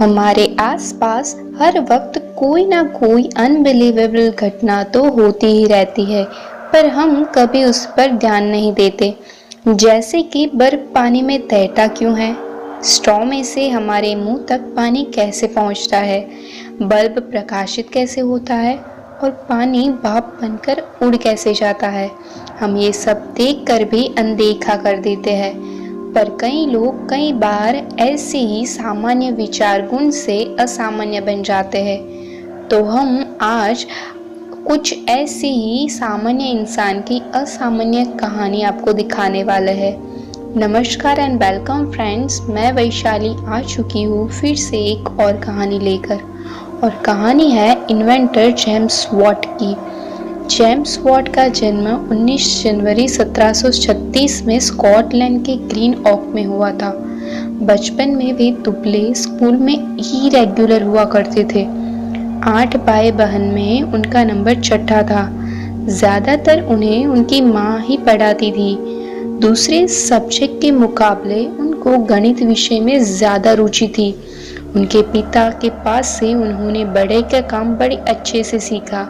हमारे आसपास हर वक्त कोई ना कोई अनबिलीवेबल घटना तो होती ही रहती है, पर हम कभी उस पर ध्यान नहीं देते। जैसे कि बर्फ पानी में तैरता क्यों है, स्ट्रॉ में से हमारे मुंह तक पानी कैसे पहुंचता है, बल्ब प्रकाशित कैसे होता है और पानी भाप बनकर उड़ कैसे जाता है। हम ये सब देखकर भी अनदेखा कर देते हैं, पर कई लोग कई बार ऐसे ही सामान्य विचार गुण से असामान्य बन जाते हैं। तो हम आज कुछ ऐसे ही सामान्य इंसान की असामान्य कहानी आपको दिखाने वाले हैं। नमस्कार एंड वेलकम फ्रेंड्स, मैं वैशाली आ चुकी हूँ फिर से एक और कहानी लेकर, और कहानी है इन्वेंटर जेम्स वॉट की। जेम्स वॉट का जन्म 19 जनवरी 1736 में स्कॉटलैंड के ग्रीन ऑक में हुआ था। बचपन में वे दुबले, स्कूल में इरेगुलर हुआ करते थे। 8 भाई बहन में उनका नंबर छठा था। ज़्यादातर उन्हें उनकी माँ ही पढ़ाती थी। दूसरे सब्जेक्ट के मुकाबले उनको गणित विषय में ज़्यादा रुचि थी। उनके पिता के पास से उन्होंने बढ़ई का काम बड़ी अच्छे से सीखा।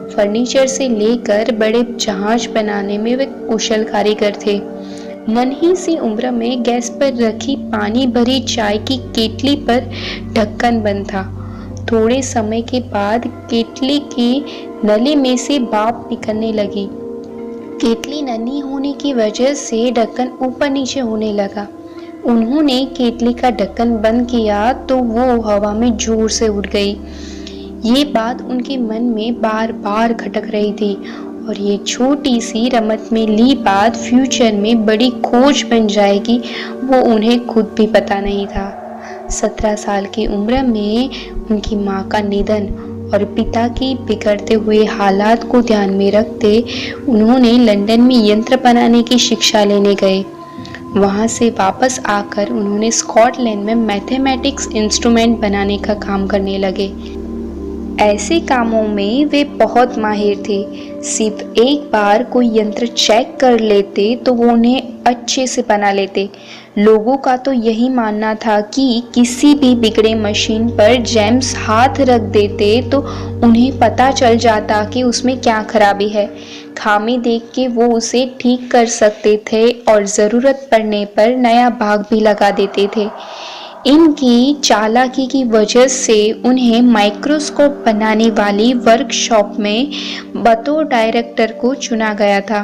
फर्नीचर से लेकर बड़े जहाज बनाने में वे कुशल कारीगर थे। नन्ही सी उम्र में गैस पर रखी पानी भरी चाय की केतली पर ढक्कन बंद था। थोड़े समय के बाद केतली की नली में से भाप निकलने लगी। केतली नन्ही होने की वजह से ढक्कन ऊपर नीचे होने लगा। उन्होंने केतली का ढक्कन बंद किया तो वो हवा में जोर से उड़ गई। ये बात उनके मन में बार बार खटक रही थी, और ये छोटी सी रमत में ली बात फ्यूचर में बड़ी खोज बन जाएगी, वो उन्हें खुद भी पता नहीं था। 17 साल की उम्र में उनकी माँ का निधन और पिता की बिगड़ते हुए हालात को ध्यान में रखते उन्होंने लंदन में यंत्र बनाने की शिक्षा लेने गए। वहाँ से वापस आकर उन्होंने स्कॉटलैंड में मैथमेटिक्स इंस्ट्रूमेंट बनाने का काम करने लगे। ऐसे कामों में वे बहुत माहिर थे। सिर्फ एक बार कोई यंत्र चेक कर लेते तो वो उन्हें अच्छे से बना लेते। लोगों का तो यही मानना था कि किसी भी बिगड़े मशीन पर जेम्स हाथ रख देते तो उन्हें पता चल जाता कि उसमें क्या खराबी है। खामी देख के वो उसे ठीक कर सकते थे और ज़रूरत पड़ने पर नया भाग भी लगा देते थे। इनकी चालाकी की वजह से उन्हें माइक्रोस्कोप बनाने वाली वर्कशॉप में बतौर डायरेक्टर को चुना गया था।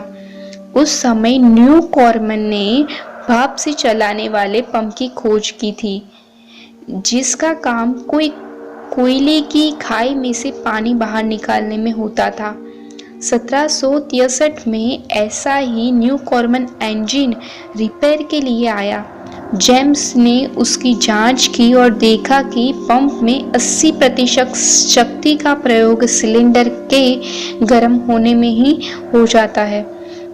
उस समय न्यू कॉर्मन ने भाप से चलाने वाले पंप की खोज की थी, जिसका काम कोयले की खाई में से पानी बाहर निकालने में होता था। 1763 में ऐसा ही न्यू कॉर्मन इंजन रिपेयर के लिए आया। जेम्स ने उसकी जांच की और देखा कि पंप में 80% शक्ति का प्रयोग सिलेंडर के गर्म होने में ही हो जाता है।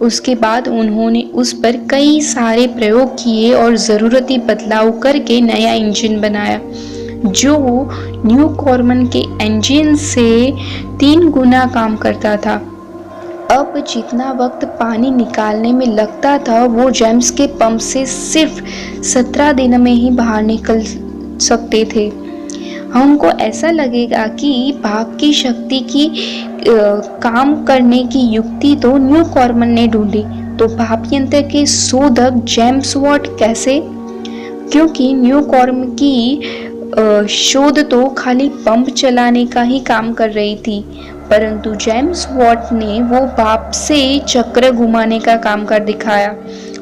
उसके बाद उन्होंने उस पर कई सारे प्रयोग किए और ज़रूरती बदलाव करके नया इंजन बनाया, जो न्यू कॉर्मन के इंजन से 3 गुना काम करता था। अब जितना वक्त पानी निकालने में लगता था वो जेम्स के पंप से सिर्फ 17 दिन में ही बाहर निकल सकते थे। हमको ऐसा लगेगा कि भाप की शक्ति की काम करने की युक्ति तो न्यू कॉर्मन ने ढूंढी, तो भाप यंत्र के शोधक जेम्स वॉट कैसे? क्योंकि न्यू कॉर्मन की शोध तो खाली पंप चलाने का ही काम कर रही थी, परंतु जेम्स वॉट ने वो भाप से चक्र घुमाने का काम कर दिखाया,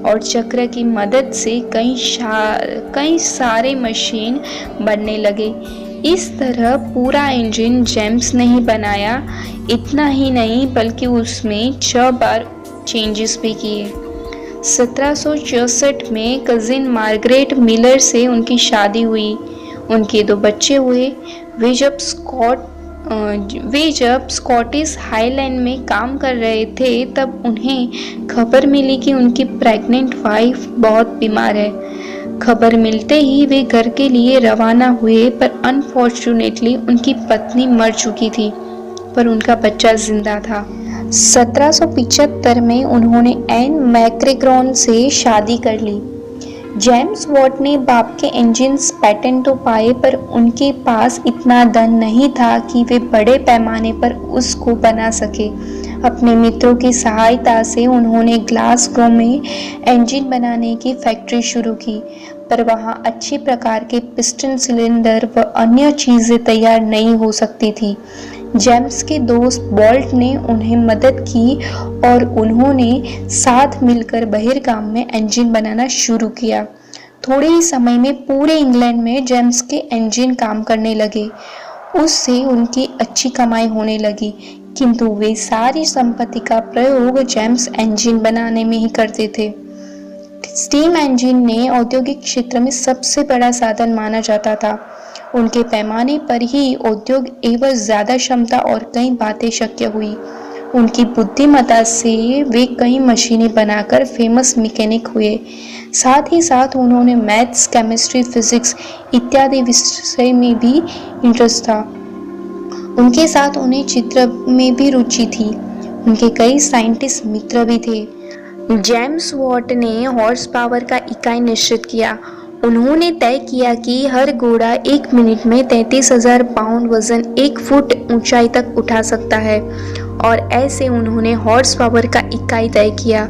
और चक्र की मदद से कई सारे मशीन बनने लगे। इस तरह पूरा इंजन जेम्स ने ही बनाया। इतना ही नहीं बल्कि उसमें 6 बार चेंजेस भी किए। 1764 में कजिन मार्गरेट मिलर से उनकी शादी हुई। उनके 2 बच्चे हुए। वे जब स्कॉटिश हाईलैंड में काम कर रहे थे तब उन्हें खबर मिली कि उनकी प्रेग्नेंट वाइफ बहुत बीमार है। खबर मिलते ही वे घर के लिए रवाना हुए, पर अनफॉर्चुनेटली उनकी पत्नी मर चुकी थी, पर उनका बच्चा जिंदा था। 1775 में उन्होंने एन मैक्रेग्रॉन से शादी कर ली। जेम्स वॉट ने बाप के इंजन्स पेटेंट तो पाए, पर उनके पास इतना धन नहीं था कि वे बड़े पैमाने पर उसको बना सके। अपने मित्रों की सहायता से उन्होंने ग्लासगो में इंजन बनाने की फैक्ट्री शुरू की, पर वहाँ अच्छे प्रकार के पिस्टन सिलेंडर व अन्य चीजें तैयार नहीं हो सकती थी। जेम्स के दोस्त बोल्ट ने उन्हें मदद की और उन्होंने साथ मिलकर बहिर्गाम में इंजन बनाना शुरू किया। थोड़े ही समय में पूरे इंग्लैंड में जेम्स के इंजन काम करने लगे। उससे उनकी अच्छी कमाई होने लगी, किंतु वे सारी संपत्ति का प्रयोग जेम्स इंजन बनाने में ही करते थे। स्टीम इंजन ने औद्योगिक क्षेत्र में सबसे बड़ा साधन माना जाता था। उनके पैमाने पर ही उद्योग एवं ज्यादा क्षमता और कई बातें शक्य हुई। उनकी बुद्धिमत्ता से वे कई मशीनें बनाकर फेमस मैकेनिक हुए। साथ ही साथ उन्होंने मैथ्स, केमिस्ट्री, फिजिक्स इत्यादि विषय में भी इंटरेस्ट था। उनके साथ उन्हें चित्र में भी रुचि थी। उनके कई साइंटिस्ट मित्र भी थे। जेम्स वॉट ने हॉर्स पावर का इकाई निश्चित किया। उन्होंने तय किया कि हर घोड़ा 1 मिनट में 33,000 पाउंड वजन 1 फुट ऊंचाई तक उठा सकता है, और ऐसे उन्होंने हॉर्स पावर का इकाई तय किया।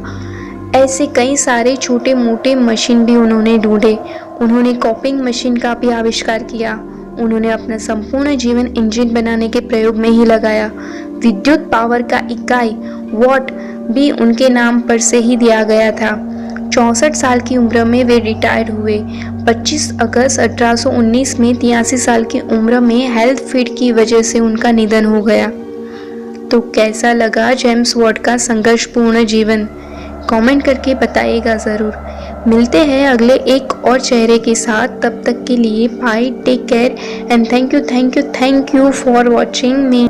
ऐसे कई सारे छोटे मोटे मशीन भी उन्होंने ढूंढे। उन्होंने कॉपिंग मशीन का भी आविष्कार किया। उन्होंने अपना संपूर्ण जीवन इंजन बनाने के प्रयोग में ही लगाया। विद्युत पावर का इकाई वॉट भी उनके नाम पर से ही दिया गया था। 64 साल की उम्र में वे रिटायर हुए। 25 अगस्त 1819 में 83 साल की उम्र में हेल्थ फिट की वजह से उनका निधन हो गया। तो कैसा लगा जेम्स वॉट का संघर्षपूर्ण जीवन? कमेंट करके बताइएगा ज़रूर। मिलते हैं अगले एक और चेहरे के साथ। तब तक के लिए bye, take care and thank you for watching me.